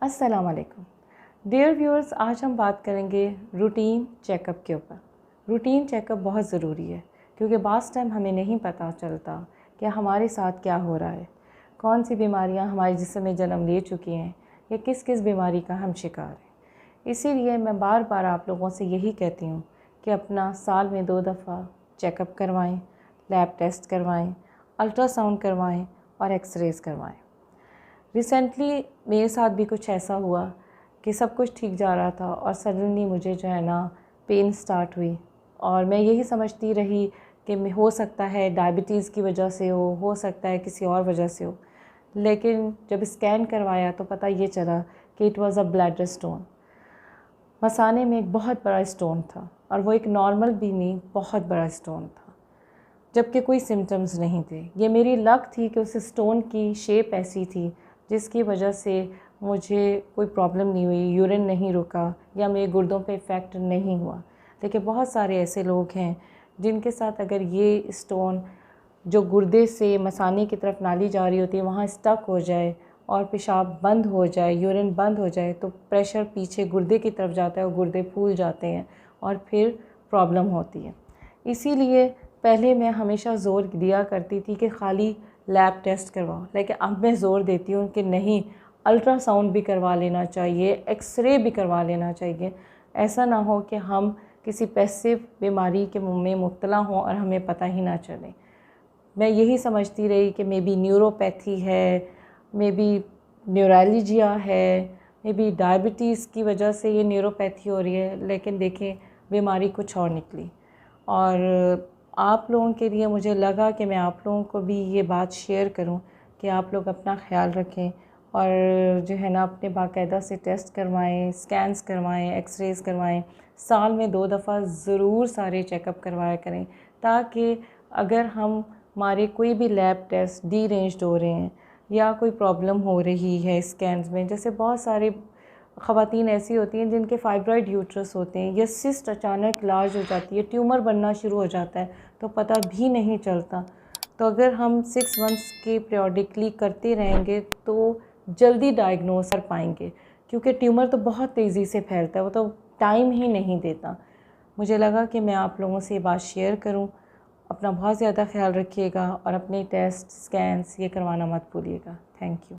अस्सलाम वालेकुम dear viewers, आज हम बात करेंगे रूटीन चेकअप के ऊपर। रूटीन चेकअप बहुत ज़रूरी है क्योंकि बाज़ टाइम हमें नहीं पता चलता कि हमारे साथ क्या हो रहा है, कौन सी बीमारियां हमारे जिस्म में जन्म ले चुकी हैं या किस किस बीमारी का हम शिकार हैं। इसीलिए मैं बार बार आप लोगों से यही कहती हूँ कि अपना साल में 2 दफ़ा चेकअप करवाएं, लैब टेस्ट करवाएं, अल्ट्रासाउंड करवाएं और एक्सरेज़ करवाएं। रिसेंटली मेरे साथ भी कुछ ऐसा हुआ कि सब कुछ ठीक जा रहा था और सडनली मुझे जो है ना पेन स्टार्ट हुई और मैं यही समझती रही कि हो सकता है डायबिटीज़ की वजह से हो सकता है किसी और वजह से हो। लेकिन जब स्कैन करवाया तो पता ये चला कि it was a bladder stone. मसाने में एक बहुत बड़ा स्टोन था और वो एक नॉर्मल भी नहीं, बहुत बड़ा स्टोन था, जबकि कोई सिम्टम्स नहीं थे। ये मेरी लक थी कि उस स्टोन की शेप ऐसी थी जिसकी वजह से मुझे कोई प्रॉब्लम नहीं हुई, यूरिन नहीं रुका या मेरे गुर्दों पे इफ़ेक्ट नहीं हुआ। लेकिन बहुत सारे ऐसे लोग हैं जिनके साथ अगर ये स्टोन जो गुर्दे से मसाने की तरफ नाली जा रही होती है वहाँ स्टक हो जाए और पेशाब बंद हो जाए, यूरिन बंद हो जाए, तो प्रेशर पीछे गुर्दे की तरफ जाता है और गुर्दे फूल जाते हैं और फिर प्रॉब्लम होती है। इसीलिए पहले मैं हमेशा ज़ोर दिया करती थी कि खाली लैब टेस्ट करवाओ, लेकिन अब मैं ज़ोर देती हूँ कि नहीं, अल्ट्रासाउंड भी करवा लेना चाहिए, एक्सरे भी करवा लेना चाहिए। ऐसा ना हो कि हम किसी पैसिव बीमारी के मुँह में मुब्तला हों और हमें पता ही ना चले। मैं यही समझती रही कि मे बी न्यूरोपैथी है, मे बी न्यूरोलजिया है, मे बी डायबिटीज़ की वजह से ये न्यूरोपैथी हो रही है, लेकिन देखें बीमारी कुछ और निकली। और आप लोगों के लिए मुझे लगा कि मैं आप लोगों को भी ये बात शेयर करूं कि आप लोग अपना ख्याल रखें और जो है ना अपने बाकायदा से टेस्ट करवाएं, स्कैन्स करवाएं, एक्सरेज़ करवाएं। साल में 2 दफ़ा ज़रूर सारे चेकअप करवाया करें ताकि अगर हमारे कोई भी लैब टेस्ट डीरेंज्ड हो रहे हैं या कोई प्रॉब्लम हो रही है स्कैन्स में, जैसे बहुत सारे ख़वातीन ऐसी होती हैं जिनके फाइब्रॉइड यूट्रस होते हैं या सिस्ट अचानक लार्ज हो जाती है, ट्यूमर बनना शुरू हो जाता है तो पता भी नहीं चलता। तो अगर हम 6 मंथ्स के पीरियडिकली करते रहेंगे तो जल्दी डायग्नोस कर पाएंगे, क्योंकि ट्यूमर तो बहुत तेज़ी से फैलता है, वो तो टाइम ही नहीं देता। मुझे लगा कि मैं आप लोगों से ये बात शेयर करूं। अपना बहुत ज़्यादा ख्याल रखिएगा और अपने टेस्ट स्कैन्स ये करवाना मत भूलिएगा। Thank you.